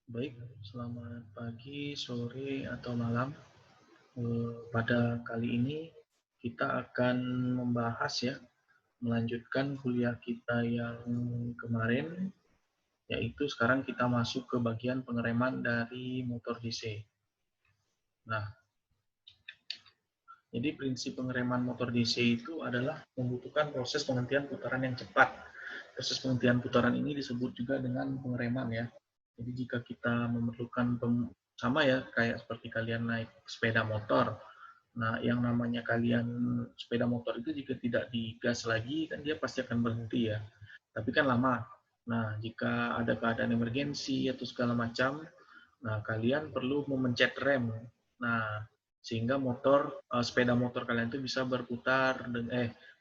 Baik, selamat pagi, sore, atau malam. Pada kali ini kita akan membahas ya, melanjutkan kuliah kita yang kemarin, yaitu sekarang kita masuk ke bagian pengereman dari motor DC. Nah, jadi prinsip pengereman motor DC itu adalah membutuhkan proses penghentian putaran yang cepat. Proses penghentian putaran ini disebut juga dengan pengereman ya. Jadi jika kita memerlukan sama ya kayak seperti kalian naik sepeda motor. Nah, yang namanya kalian sepeda motor itu jika tidak digas lagi kan dia pasti akan berhenti ya. Tapi kan lama. Nah, jika ada keadaan emergensi atau segala macam, nah kalian perlu memencet rem. Nah, sehingga sepeda motor kalian itu bisa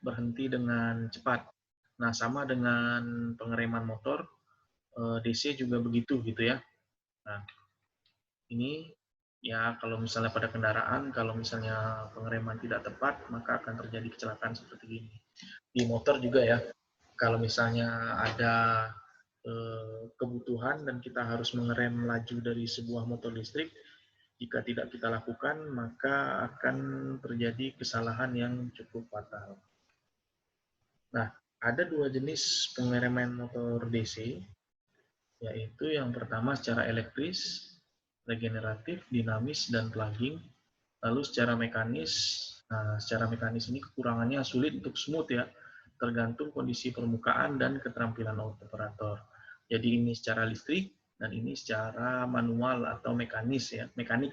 berhenti dengan cepat. Nah, sama dengan pengereman motor, DC juga begitu gitu ya. Nah, ini ya kalau misalnya pada kendaraan, kalau misalnya pengereman tidak tepat, maka akan terjadi kecelakaan seperti ini. Di motor juga ya, kalau misalnya ada kebutuhan dan kita harus mengerem laju dari sebuah motor listrik, jika tidak kita lakukan, maka akan terjadi kesalahan yang cukup fatal. Nah, ada dua jenis pengereman motor DC, yaitu yang pertama secara elektris, regeneratif, dinamis, dan plugging. Lalu secara mekanis ini kekurangannya sulit untuk smooth ya, tergantung kondisi permukaan dan keterampilan operator. Jadi ini secara listrik dan ini secara manual atau mekanik.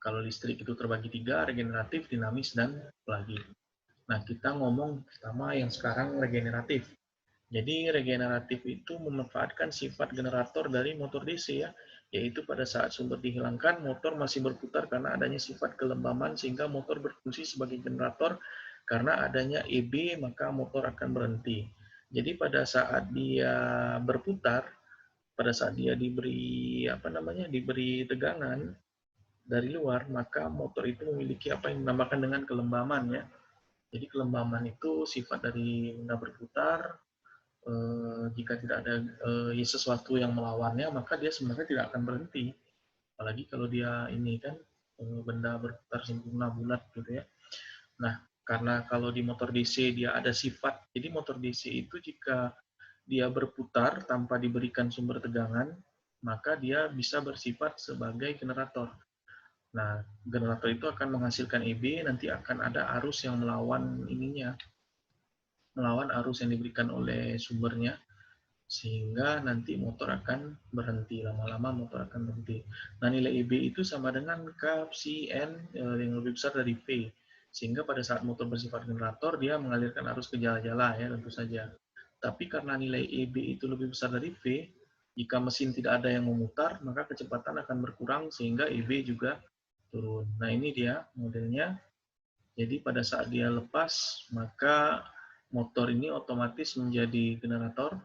Kalau listrik itu terbagi tiga, regeneratif, dinamis, dan plugging. Nah, kita ngomong pertama yang sekarang regeneratif. Jadi regeneratif itu memanfaatkan sifat generator dari motor DC ya, yaitu pada saat sumber dihilangkan, motor masih berputar karena adanya sifat kelembaman sehingga motor berfungsi sebagai generator. Karena adanya EB, maka motor akan berhenti. Jadi pada saat dia berputar, pada saat dia diberi tegangan dari luar, maka motor itu memiliki apa yang dinamakan dengan kelembaman ya. Jadi kelembaman itu sifat dari benda berputar. Jika tidak ada sesuatu yang melawannya, maka dia sebenarnya tidak akan berhenti. Apalagi kalau dia ini kan benda berputar sempurna bulat gitu ya. Nah, karena kalau di motor DC dia ada sifat, jadi motor DC itu jika dia berputar tanpa diberikan sumber tegangan, maka dia bisa bersifat sebagai generator. Nah, generator itu akan menghasilkan EB, nanti akan ada arus yang melawan arus yang diberikan oleh sumbernya, sehingga nanti motor akan berhenti, lama-lama motor akan berhenti. Nah, nilai EB itu sama dengan K psi N yang lebih besar dari V, sehingga pada saat motor bersifat generator dia mengalirkan arus ke jala-jala ya tentu saja. Tapi karena nilai EB itu lebih besar dari V, jika mesin tidak ada yang memutar, maka kecepatan akan berkurang sehingga EB juga turun. Nah, ini dia modelnya. Jadi pada saat dia lepas, maka motor ini otomatis menjadi generator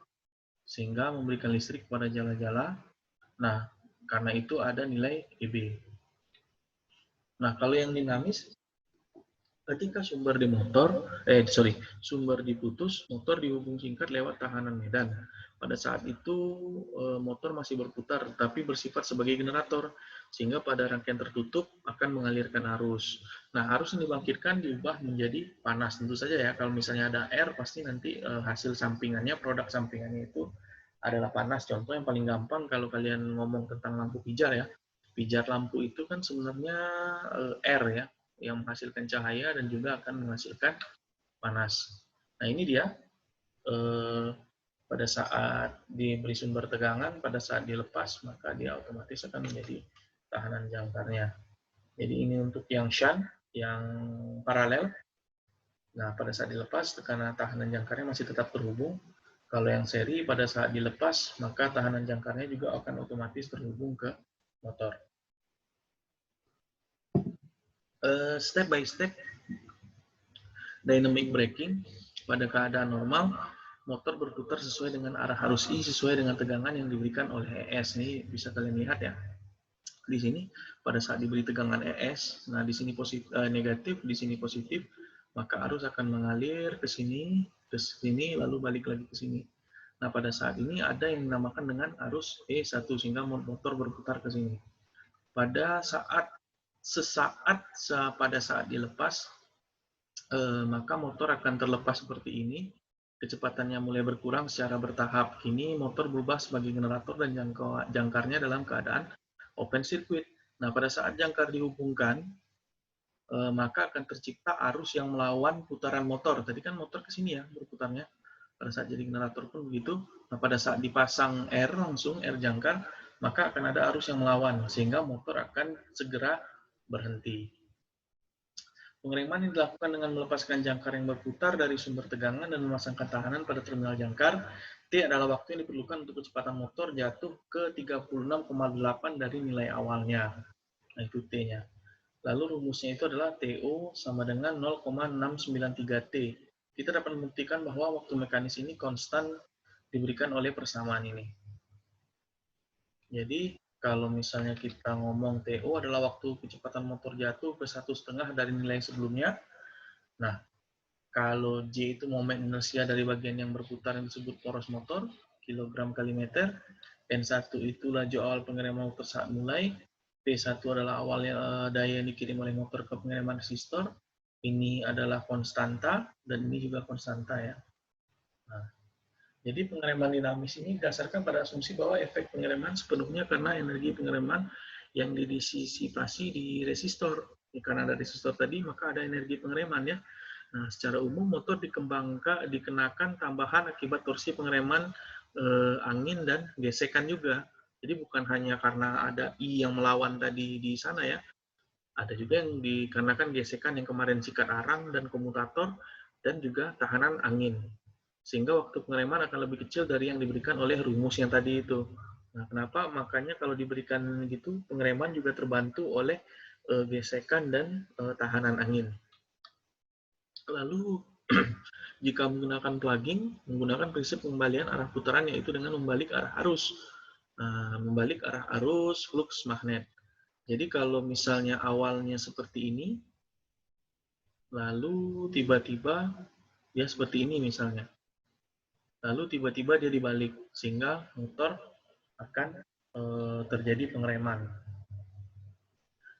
sehingga memberikan listrik pada jala-jala. Nah, karena itu ada nilai EB. Nah, kalau yang dinamis, ketika sumber diputus, motor dihubung singkat lewat tahanan medan. Pada saat itu motor masih berputar, tapi bersifat sebagai generator, sehingga pada rangkaian tertutup akan mengalirkan arus. Nah, arus yang dibangkitkan diubah menjadi panas. Tentu saja ya, kalau misalnya ada air, pasti nanti hasil sampingannya, produk sampingannya itu adalah panas. Contoh yang paling gampang kalau kalian ngomong tentang lampu pijar ya, pijar lampu itu kan sebenarnya air ya, yang menghasilkan cahaya dan juga akan menghasilkan panas. Nah, ini dia pada saat diberi sumber tegangan, pada saat dilepas, maka dia otomatis akan menjadi tahanan jangkarnya. Jadi ini untuk yang shunt, yang paralel. Nah, pada saat dilepas, tekanan tahanan jangkarnya masih tetap terhubung. Kalau yang seri, pada saat dilepas, maka tahanan jangkarnya juga akan otomatis terhubung ke motor. Step by step, dynamic braking, pada keadaan normal, motor berputar sesuai dengan arah arus I, sesuai dengan tegangan yang diberikan oleh ES. Ini bisa kalian lihat ya. Di sini, pada saat diberi tegangan ES, nah di sini negatif, di sini positif, maka arus akan mengalir ke sini, lalu balik lagi ke sini. Nah, pada saat ini ada yang dinamakan dengan arus E1 sehingga motor berputar ke sini. Pada saat pada saat dilepas, maka motor akan terlepas seperti ini. Kecepatannya mulai berkurang secara bertahap. Kini motor berubah sebagai generator dan jangkarnya dalam keadaan open circuit. Nah, pada saat jangkar dihubungkan, maka akan tercipta arus yang melawan putaran motor. Tadi kan motor ke sini ya berputarnya. Pada saat jadi generator pun begitu. Nah, pada saat dipasang R langsung, R jangkar, maka akan ada arus yang melawan, sehingga motor akan segera berhenti. Pengereman yang dilakukan dengan melepaskan jangkar yang berputar dari sumber tegangan dan memasangkan tahanan pada terminal jangkar. T adalah waktu yang diperlukan untuk kecepatan motor jatuh ke 36,8 dari nilai awalnya. Nah, itu T-nya. Lalu rumusnya itu adalah TO sama dengan 0,693 T. Kita dapat membuktikan bahwa waktu mekanis ini konstan diberikan oleh persamaan ini. Jadi, kalau misalnya kita ngomong TO adalah waktu kecepatan motor jatuh ke 1,5 dari nilai sebelumnya. Nah, kalau J itu momen inersia dari bagian yang berputar yang disebut poros motor, kilogram kali meter. N1 itu laju awal pengereman motor saat mulai. P1 adalah awalnya daya yang dikirim oleh motor ke pengereman resistor. Ini adalah konstanta, dan ini juga konstanta ya. Nah, jadi pengereman dinamis ini didasarkan pada asumsi bahwa efek pengereman sepenuhnya karena energi pengereman yang didisipasi di resistor. Karena ada resistor tadi, maka ada energi pengereman ya. Nah, secara umum motor dikenakan tambahan akibat torsi pengereman angin dan gesekan juga. Jadi bukan hanya karena ada I yang melawan tadi di sana ya. Ada juga yang dikarenakan gesekan yang kemarin sikat arang dan komutator dan juga tahanan angin. Sehingga waktu pengereman akan lebih kecil dari yang diberikan oleh rumus yang tadi itu. Nah, kenapa? Makanya kalau diberikan gitu, pengereman juga terbantu oleh gesekan dan tahanan angin. Lalu, jika menggunakan plugging, menggunakan prinsip pengembalian arah putaran yaitu dengan membalik arah arus. Nah, membalik arah arus flux magnet. Jadi kalau misalnya awalnya seperti ini, lalu tiba-tiba dia seperti ini misalnya. Lalu tiba-tiba dia dibalik, sehingga motor akan terjadi pengereman.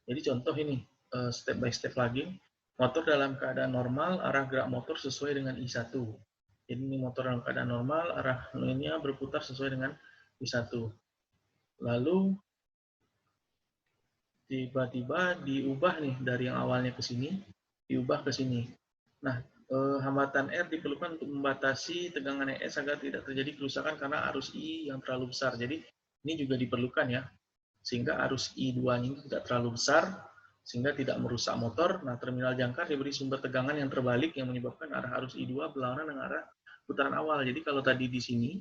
Jadi contoh ini, step by step lagi. Motor dalam keadaan normal, arah gerak motor sesuai dengan I1. Jadi ini motor dalam keadaan normal, arah lainnya berputar sesuai dengan I1. Lalu tiba-tiba diubah nih dari yang awalnya ke sini, diubah ke sini. Nah, hambatan R diperlukan untuk membatasi tegangan ES agar tidak terjadi kerusakan karena arus I yang terlalu besar. Jadi ini juga diperlukan ya, sehingga arus I2 ini tidak terlalu besar, sehingga tidak merusak motor. Nah, terminal jangkar diberi sumber tegangan yang terbalik yang menyebabkan arah arus I2 berlawanan dengan arah putaran awal. Jadi kalau tadi di sini,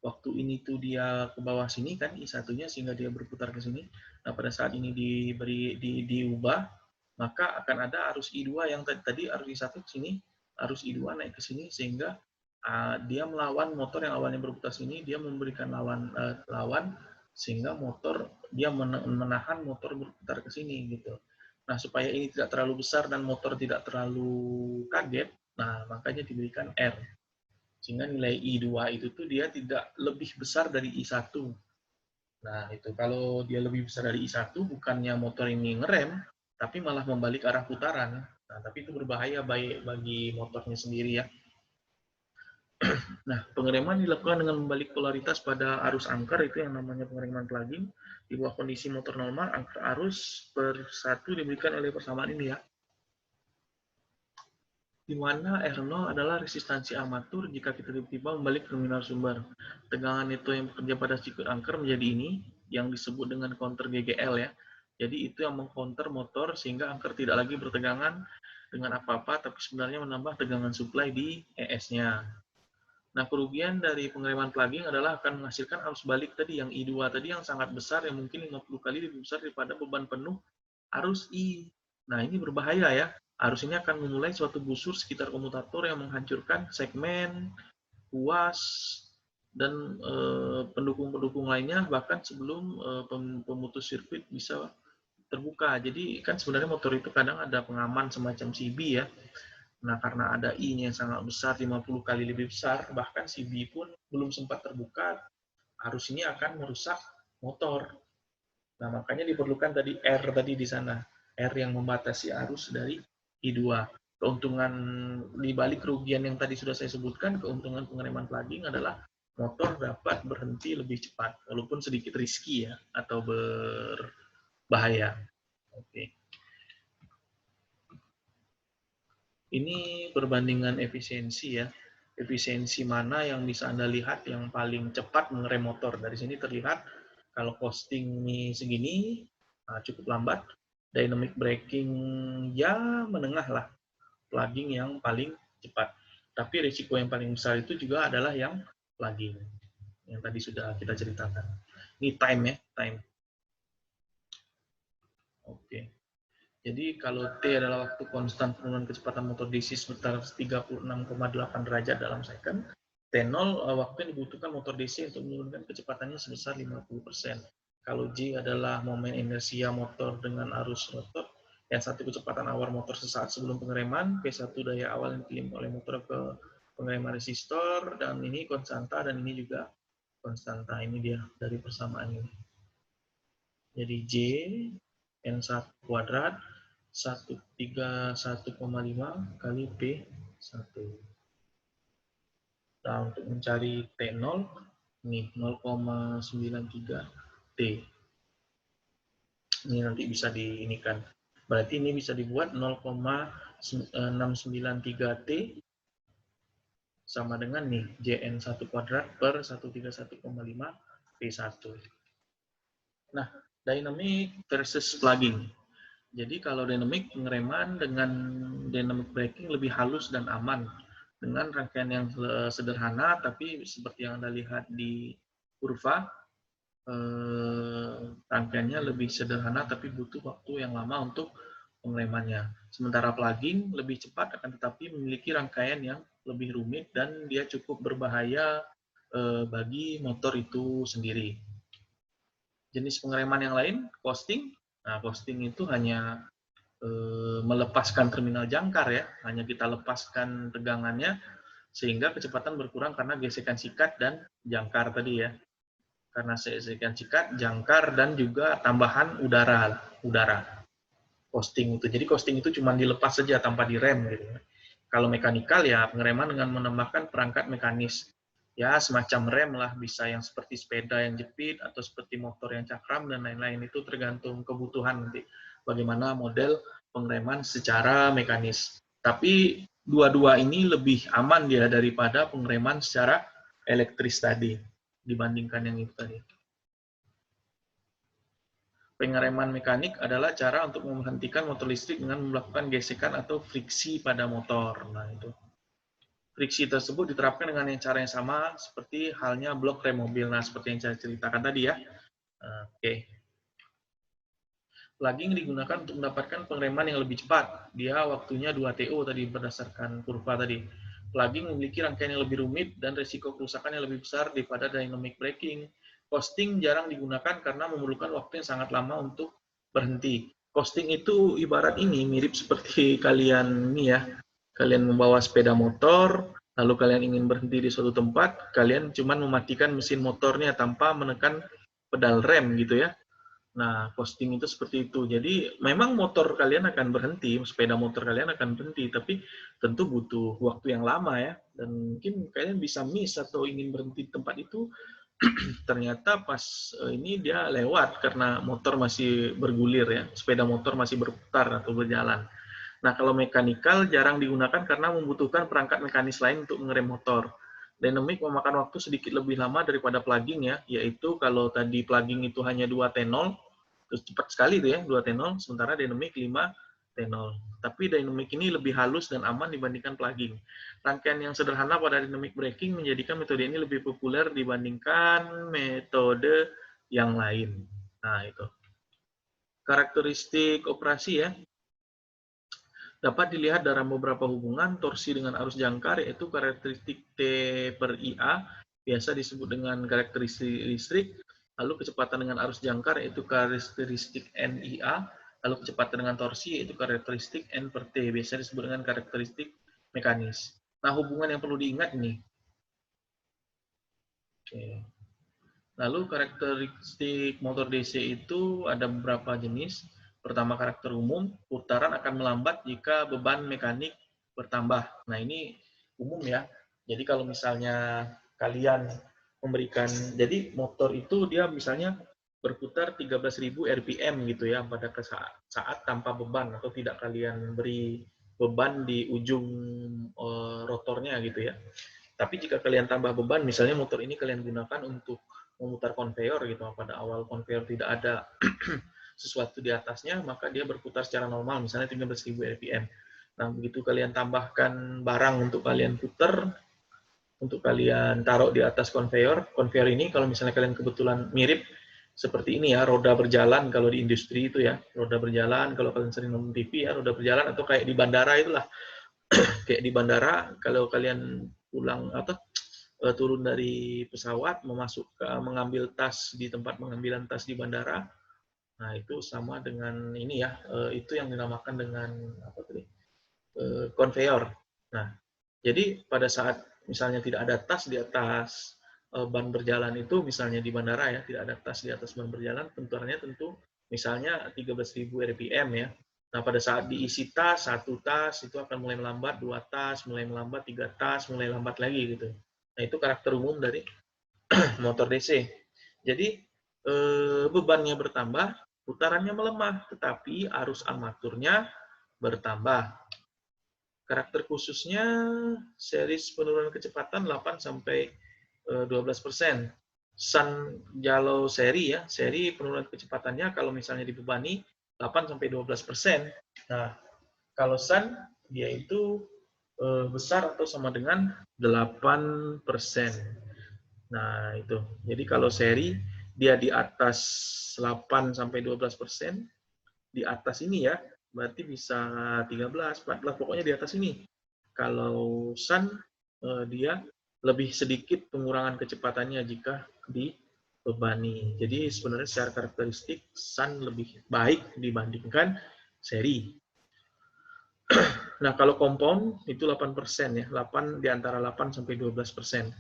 waktu ini tuh dia ke bawah sini kan I1-nya sehingga dia berputar ke sini. Nah, pada saat ini diubah, maka akan ada arus I2 yang tadi arus I1 ke sini, arus I2 naik ke sini sehingga dia melawan motor yang awalnya berputar sini, dia memberikan lawan sehingga motor dia menahan motor berputar ke sini gitu. Nah, supaya ini tidak terlalu besar dan motor tidak terlalu kaget, nah makanya diberikan R. Sehingga nilai I2 itu tuh dia tidak lebih besar dari I1. Nah, itu kalau dia lebih besar dari I1, bukannya motor ini ngerem, tapi malah membalik arah putaran. Nah, tapi itu berbahaya bagi motornya sendiri ya. Nah, pengereman dilakukan dengan membalik polaritas pada arus angker, itu yang namanya pengereman plugging. Di bawah kondisi motor normal, angker arus per 1 diberikan oleh persamaan ini ya. Di mana R0 adalah resistansi armatur jika kita tiba-tiba membalik terminal sumber. Tegangan itu yang bekerja pada sirkuit angker menjadi ini, yang disebut dengan counter GGL ya. Jadi itu yang mengcounter motor sehingga angker tidak lagi bertegangan dengan apa-apa, tapi sebenarnya menambah tegangan supply di ES-nya. Nah, kerugian dari pengereman plugging adalah akan menghasilkan arus balik tadi, yang I2 tadi yang sangat besar, yang mungkin 50 kali lebih besar daripada beban penuh arus I. Nah, ini berbahaya ya. Arus ini akan memulai suatu busur sekitar komutator yang menghancurkan segmen, kuas, dan pendukung-pendukung lainnya, bahkan sebelum pemutus sirkuit bisa terbuka. Jadi kan sebenarnya motor itu kadang ada pengaman semacam CB ya. Nah, karena ada I-nya yang sangat besar, 50 kali lebih besar, bahkan si B pun belum sempat terbuka, arus ini akan merusak motor. Nah, makanya diperlukan tadi R tadi di sana. R yang membatasi arus dari I2. Keuntungan di balik kerugian yang tadi sudah saya sebutkan, keuntungan pengereman plugging adalah motor dapat berhenti lebih cepat, walaupun sedikit riski ya, atau berbahaya. Oke. Ini perbandingan efisiensi ya. Efisiensi mana yang bisa Anda lihat yang paling cepat mengerem motor. Dari sini terlihat kalau costing ini segini, cukup lambat. Dynamic braking ya menengah lah. Plugging yang paling cepat. Tapi risiko yang paling besar itu juga adalah yang plugging. Yang tadi sudah kita ceritakan. Ini time ya, time. Oke. Jadi kalau T adalah waktu konstan penurunan kecepatan motor DC sebesar 36,8 derajat dalam second, T0 waktu yang dibutuhkan motor DC untuk menurunkan kecepatannya sebesar 50%. Kalau J adalah momen inersia motor dengan arus rotor, yang satu kecepatan awal motor sesaat sebelum pengereman, P1 daya awal yang dikirim oleh motor ke pengereman resistor, dan ini konstanta, dan ini juga konstanta. Ini dia dari persamaan ini. Jadi J N1 kuadrat 131,5 kali P1. Nah, untuk mencari T0, nih 0,93 T. Ini nanti bisa diinikan. Berarti ini bisa dibuat 0,693 T sama dengan nih JN1 kuadrat per 131,5 P1. Nah, dynamic versus plugging. Jadi kalau dynamic pengereman dengan dynamic braking lebih halus dan aman dengan rangkaian yang sederhana, tapi seperti yang Anda lihat di kurva, rangkaiannya lebih sederhana tapi butuh waktu yang lama untuk pengeremannya. Sementara plugging lebih cepat akan tetapi memiliki rangkaian yang lebih rumit dan dia cukup berbahaya bagi motor itu sendiri. Jenis pengereman yang lain, coasting. Nah, coasting itu hanya melepaskan terminal jangkar ya, hanya kita lepaskan tegangannya sehingga kecepatan berkurang karena gesekan sikat dan jangkar tadi ya. Karena gesekan sikat, jangkar dan juga tambahan udara. Coasting itu. Jadi coasting itu cuma dilepas saja tanpa direm gitu. Kalau mekanikal ya pengereman dengan menambahkan perangkat mekanis. Ya semacam rem lah, bisa yang seperti sepeda yang jepit atau seperti motor yang cakram dan lain-lain, itu tergantung kebutuhan nanti bagaimana model pengereman secara mekanis. Tapi dua-dua ini lebih aman dia daripada pengereman secara elektris tadi dibandingkan yang itu tadi. Pengereman mekanik adalah cara untuk menghentikan motor listrik dengan melakukan gesekan atau friksi pada motor. Nah, itu. Friksi tersebut diterapkan dengan cara yang sama seperti halnya blok rem mobil. Nah, seperti yang saya ceritakan tadi ya. Oke. Plugging digunakan untuk mendapatkan pengereman yang lebih cepat. Dia waktunya 2TO tadi berdasarkan kurva tadi. Plugging memiliki rangkaian yang lebih rumit dan risiko kerusakan yang lebih besar daripada dynamic braking. Coasting jarang digunakan karena memerlukan waktu yang sangat lama untuk berhenti. Coasting itu ibarat ini, mirip seperti kalian ini ya. Kalian membawa sepeda motor, lalu kalian ingin berhenti di suatu tempat, kalian cuma mematikan mesin motornya tanpa menekan pedal rem gitu ya. Nah, coasting itu seperti itu. Jadi memang motor kalian akan berhenti, sepeda motor kalian akan berhenti, tapi tentu butuh waktu yang lama ya. Dan mungkin kalian bisa miss atau ingin berhenti di tempat itu, ternyata pas ini dia lewat karena motor masih bergulir ya, sepeda motor masih berputar atau berjalan. Nah, kalau mekanikal jarang digunakan karena membutuhkan perangkat mekanis lain untuk mengerem motor. Dynamic memakan waktu sedikit lebih lama daripada plugging ya, yaitu kalau tadi plugging itu hanya 2T0, terus cepat sekali tuh ya, 2T0, sementara dynamic 5T0. Tapi dynamic ini lebih halus dan aman dibandingkan plugging. Rangkaian yang sederhana pada dynamic braking menjadikan metode ini lebih populer dibandingkan metode yang lain. Nah, itu. Karakteristik operasi ya. Dapat dilihat dalam beberapa hubungan torsi dengan arus jangkar, yaitu karakteristik T per IA, biasa disebut dengan karakteristik listrik, lalu kecepatan dengan arus jangkar, yaitu karakteristik NIA, lalu kecepatan dengan torsi, yaitu karakteristik N per T, biasa disebut dengan karakteristik mekanis. Nah, hubungan yang perlu diingat nih. Oke. Lalu karakteristik motor DC itu ada beberapa jenis. Pertama, karakter umum, putaran akan melambat jika beban mekanik bertambah. Nah, ini umum ya. Jadi kalau misalnya kalian memberikan, jadi motor itu dia misalnya berputar 13.000 RPM gitu ya pada saat tanpa beban atau tidak kalian beri beban di ujung rotornya gitu ya. Tapi jika kalian tambah beban, misalnya motor ini kalian gunakan untuk memutar konveyor gitu, pada awal konveyor tidak ada sesuatu di atasnya, maka dia berputar secara normal, misalnya 13.000 RPM. Nah, begitu kalian tambahkan barang untuk kalian putar, untuk kalian taruh di atas konveyor, konveyor ini kalau misalnya kalian kebetulan mirip seperti ini ya, roda berjalan kalau di industri itu ya, roda berjalan, kalau kalian sering nonton TV ya, roda berjalan, atau kayak di bandara itulah, kayak di bandara, kalau kalian pulang atau turun dari pesawat, mengambil tas di tempat pengambilan tas di bandara. Nah, itu sama dengan ini ya, itu yang dinamakan dengan apa tadi? Konveyor. Nah, jadi pada saat misalnya tidak ada tas di atas ban berjalan itu, misalnya di bandara ya, tidak ada tas di atas ban berjalan, putarannya tentu misalnya 13.000 RPM ya. Nah, pada saat diisi tas, satu tas itu akan mulai melambat, dua tas, mulai melambat, tiga tas, mulai lambat lagi gitu. Nah, itu karakter umum dari motor DC. Jadi bebannya bertambah, putarannya melemah, tetapi arus armaturnya bertambah. Karakter khususnya series penurunan kecepatan 8 sampai 12%. Sun Jalo seri ya, seri penurunan kecepatannya kalau misalnya dibebani 8 sampai 12%. Nah, kalau Sun dia itu besar atau sama dengan 8%. Nah, itu. Jadi kalau seri dia di atas 8 sampai 12%, di atas ini ya, berarti bisa 13, 14, pokoknya di atas ini. Kalau Sun dia lebih sedikit pengurangan kecepatannya jika dibebani. Jadi sebenarnya secara karakteristik Sun lebih baik dibandingkan seri. Nah, kalau compound itu 8% ya, 8 di antara 8 sampai 12%.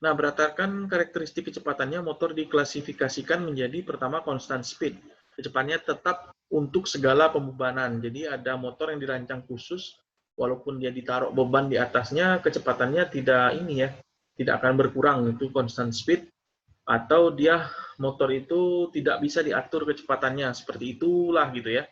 Nah, berdasarkan karakteristik kecepatannya, motor diklasifikasikan menjadi pertama constant speed. Kecepatannya tetap untuk segala pembebanan. Jadi ada motor yang dirancang khusus, walaupun dia ditaruh beban di atasnya, kecepatannya tidak ini ya, tidak akan berkurang, itu constant speed. Atau dia motor itu tidak bisa diatur kecepatannya, seperti itulah gitu ya.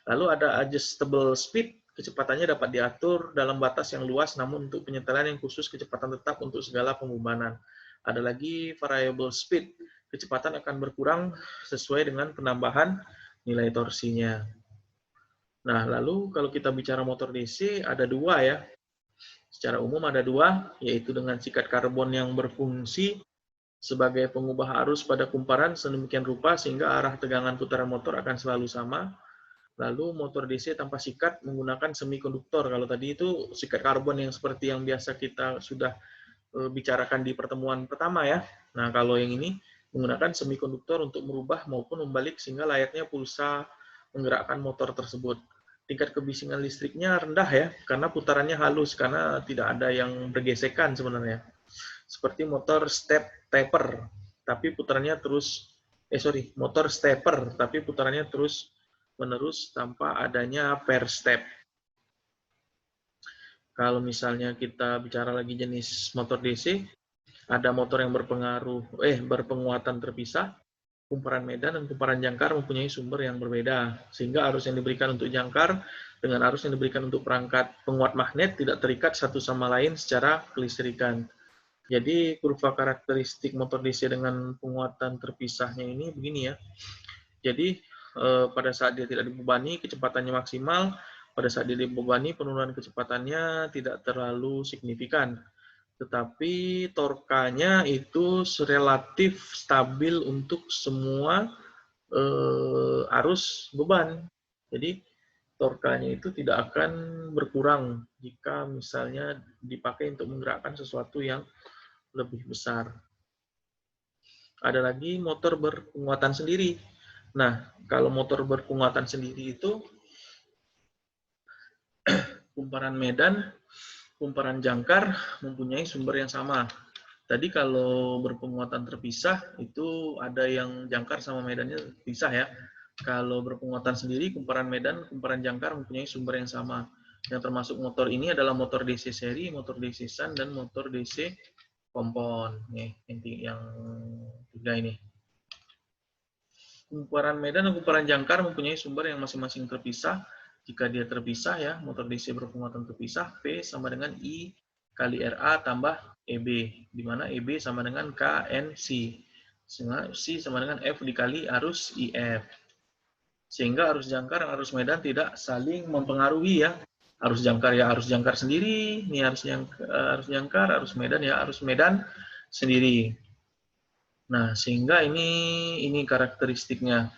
Lalu ada adjustable speed, kecepatannya dapat diatur dalam batas yang luas, namun untuk penyetelan yang khusus kecepatan tetap untuk segala pembebanan. Ada lagi variable speed, kecepatan akan berkurang sesuai dengan penambahan nilai torsinya. Nah, lalu kalau kita bicara motor DC, ada dua ya. Secara umum ada dua, yaitu dengan sikat karbon yang berfungsi sebagai pengubah arus pada kumparan sedemikian rupa sehingga arah tegangan putaran motor akan selalu sama. Lalu motor DC tanpa sikat menggunakan semikonduktor. Kalau tadi itu sikat karbon yang seperti yang biasa kita sudah bicarakan di pertemuan pertama ya. Nah, kalau yang ini menggunakan semikonduktor untuk merubah maupun membalik sehingga layaknya pulsa menggerakkan motor tersebut. Tingkat kebisingan listriknya rendah ya, karena putarannya halus, karena tidak ada yang bergesekan sebenarnya. Seperti motor step taper, tapi putarannya terus, motor stepper, tapi putarannya terus menerus tanpa adanya per step. Kalau misalnya kita bicara lagi jenis motor DC, ada motor yang berpenguatan terpisah, kumparan medan dan kumparan jangkar mempunyai sumber yang berbeda, sehingga arus yang diberikan untuk jangkar dengan arus yang diberikan untuk perangkat penguat magnet tidak terikat satu sama lain secara kelistrikan. Jadi kurva karakteristik motor DC dengan penguatan terpisahnya ini begini ya. Jadi pada saat dia tidak dibebani, kecepatannya maksimal. Pada saat dia dibebani, penurunan kecepatannya tidak terlalu signifikan. Tetapi torkanya itu relatif stabil untuk semua arus beban. Jadi torkanya itu tidak akan berkurang jika misalnya dipakai untuk menggerakkan sesuatu yang lebih besar. Ada lagi motor berpenguatan sendiri. Nah, kalau motor berpenguatan sendiri itu kumparan medan kumparan jangkar mempunyai sumber yang sama. Tadi kalau berpenguatan terpisah, itu ada yang jangkar sama medannya terpisah ya. Kalau berpenguatan sendiri, kumparan medan, kumparan jangkar mempunyai sumber yang sama. Yang termasuk motor ini adalah motor DC seri, motor DC shunt, dan motor DC kompon. Nih, yang tiga ini. Kumparan medan dan kumparan jangkar mempunyai sumber yang masing-masing terpisah. Jika dia terpisah ya, motor DC berpenguatan terpisah, P sama dengan I kali RA tambah EB, di mana EB sama dengan KNC. Sehingga C sama dengan F dikali arus IF. Sehingga arus jangkar dan arus medan tidak saling mempengaruhi ya. Arus jangkar ya arus jangkar sendiri, ini arus jangkar, arus medan ya arus medan sendiri. Nah, sehingga ini karakteristiknya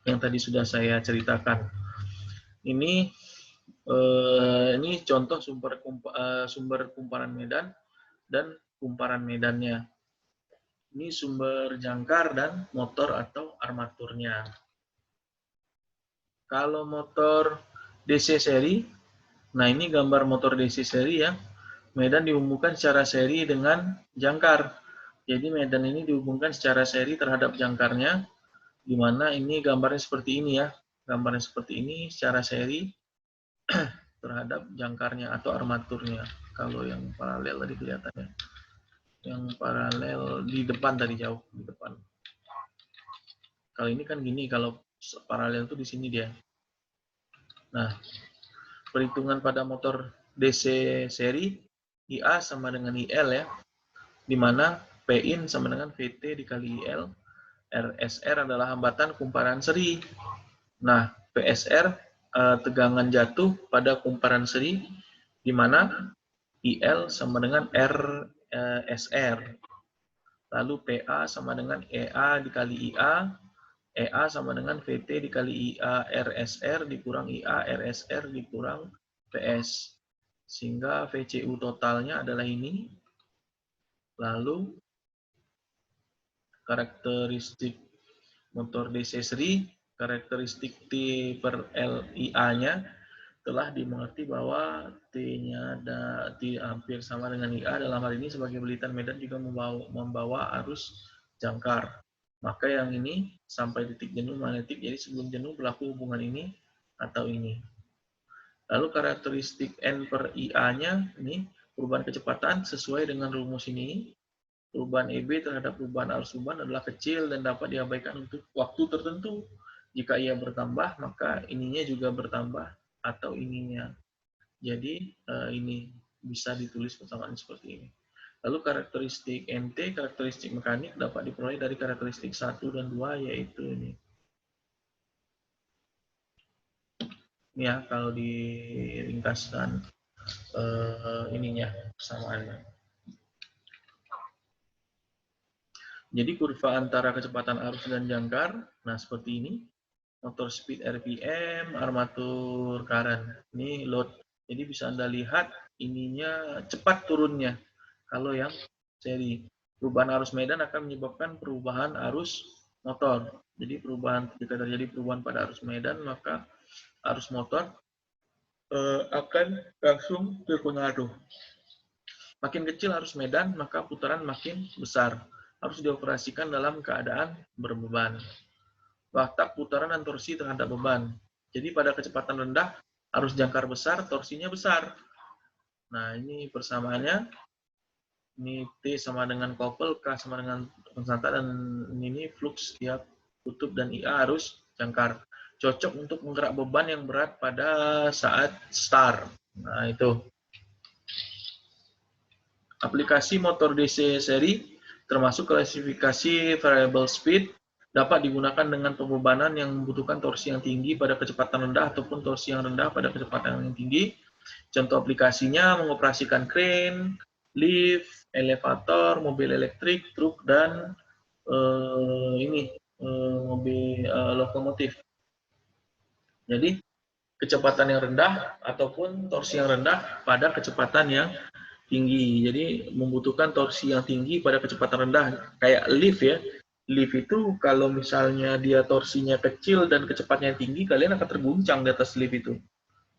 yang tadi sudah saya ceritakan. Ini contoh sumber kumparan medan dan kumparan medannya. Ini sumber jangkar dan motor atau armaturnya. Kalau motor DC seri, nah ini gambar motor DC seri ya. Medan dihubungkan secara seri dengan jangkar. Jadi medan ini dihubungkan secara seri terhadap jangkarnya, di mana ini gambarnya seperti ini ya. Gambarnya seperti ini secara seri terhadap jangkarnya atau armaturnya. Kalau yang paralel tadi kelihatannya. Yang paralel di depan tadi jauh di depan. Kalau ini kan gini, kalau paralel itu di sini dia. Nah, perhitungan pada motor DC seri IA sama dengan IL ya. Di mana Pin sama dengan VT dikali IL. RSR adalah hambatan kumparan seri. Nah, PSR tegangan jatuh pada kumparan seri, di mana IL sama dengan RSR. Lalu PA sama dengan EA dikali IA, EA sama dengan VT dikali IA RSR dikurang IA RSR dikurang PS. Sehingga VCU totalnya adalah ini. Lalu karakteristik motor DC seri, karakteristik T per LIA-nya telah dimengerti bahwa T-nya T hampir sama dengan IA. Dalam hal ini sebagai belitan medan juga membawa arus jangkar. Maka yang ini sampai titik jenuh magnetik, jadi sebelum jenuh berlaku hubungan ini atau ini. Lalu karakteristik N per IA-nya, ini perubahan kecepatan sesuai dengan rumus ini. Perubahan EB terhadap perubahan arus beban adalah kecil dan dapat diabaikan untuk waktu tertentu. Jika ia bertambah, maka ininya juga bertambah atau ininya. Jadi ini bisa ditulis persamaan seperti ini. Lalu karakteristik MT, karakteristik mekanik dapat diperoleh dari karakteristik 1 dan 2, yaitu ini. Ini ya, kalau diringkaskan ininya persamaannya. Jadi kurva antara kecepatan arus dan jangkar, nah seperti ini. Motor speed RPM, armatur current. Ini load. Jadi bisa Anda lihat ininya cepat turunnya. Kalau yang seri. Perubahan arus medan akan menyebabkan perubahan arus motor. Jadi jika terjadi perubahan pada arus medan, maka arus motor akan langsung terpengaruh. Makin kecil arus medan, maka putaran makin besar. Harus dioperasikan dalam keadaan berbeban. Watak putaran dan torsi terhadap beban. Jadi pada kecepatan rendah, arus jangkar besar, torsinya besar. Nah, ini persamaannya. Ini T sama dengan couple, K sama dengan konstanta, dan ini flux tiap kutub dan IA arus jangkar. Cocok untuk menggerak beban yang berat pada saat start. Nah, itu. Aplikasi motor DC seri termasuk klasifikasi variable speed dapat digunakan dengan pembebanan yang membutuhkan torsi yang tinggi pada kecepatan rendah ataupun torsi yang rendah pada kecepatan yang tinggi. Contoh aplikasinya mengoperasikan crane, lift, elevator, mobil elektrik, truk, dan mobil lokomotif. Jadi kecepatan yang rendah ataupun torsi yang rendah pada kecepatan yang tinggi. Jadi membutuhkan torsi yang tinggi pada kecepatan rendah. Kayak lift ya. Lift itu kalau misalnya dia torsinya kecil dan kecepatannya tinggi, kalian akan terguncang di atas lift itu.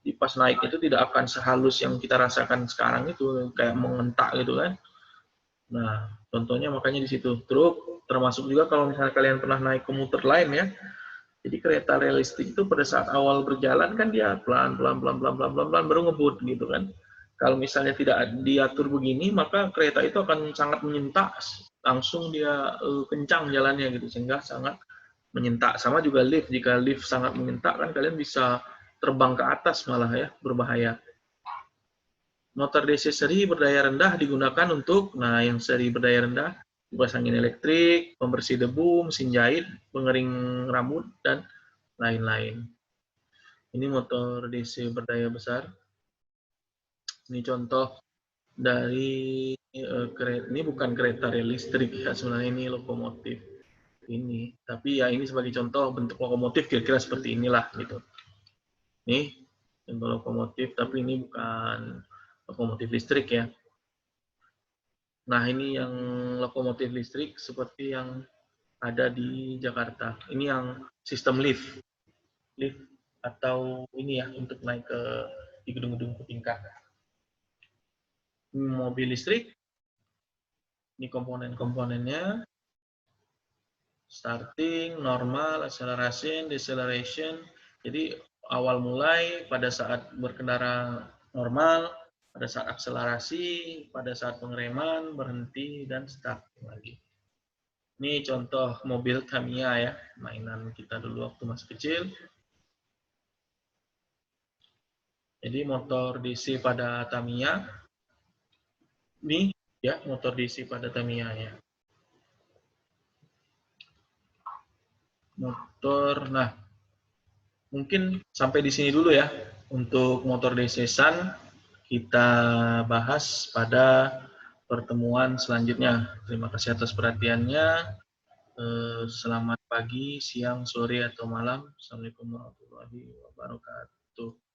Jadi pas naik itu tidak akan sehalus yang kita rasakan sekarang itu, kayak mengentak gitu kan. Nah, contohnya makanya di situ. Terus termasuk juga kalau misalnya kalian pernah naik komuter lain ya. Jadi kereta rel listrik itu pada saat awal berjalan kan dia pelan pelan pelan pelan pelan pelan, pelan baru ngebut gitu kan. Kalau misalnya tidak diatur begini, maka kereta itu akan sangat menyentak, langsung dia kencang jalannya gitu, sehingga sangat menyentak. Sama juga lift, jika lift sangat menyentak kan kalian bisa terbang ke atas malah ya, berbahaya. Motor DC seri berdaya rendah digunakan untuk, nah yang seri berdaya rendah, kipas angin elektrik, pembersih debu, mesin jahit, pengering rambut, dan lain-lain. Ini motor DC berdaya besar. Ini contoh dari ini bukan kereta rel listrik ya, sebenarnya ini lokomotif ini. Tapi ya ini sebagai contoh bentuk lokomotif kira-kira seperti inilah gitu. Nih, contoh lokomotif, tapi ini bukan lokomotif listrik ya. Nah, ini yang lokomotif listrik seperti yang ada di Jakarta. Ini yang sistem lift. Lift atau ini ya untuk naik ke di gedung-gedung tingkat. Mobil listrik. Ini komponen-komponennya. Starting, normal, acceleration, deceleration. Jadi awal mulai pada saat berkendara normal, pada saat akselerasi, pada saat pengereman, berhenti, dan start lagi. Ini contoh mobil Tamiya ya, mainan kita dulu waktu masih kecil. Jadi motor DC pada Tamiya. Ini ya motor DC pada Tamiya ya. Motor, nah mungkin sampai di sini dulu ya untuk motor DC Sun. Kita bahas pada pertemuan selanjutnya. Terima kasih atas perhatiannya. Selamat pagi, siang, sore, atau malam. Assalamualaikum warahmatullahi wabarakatuh.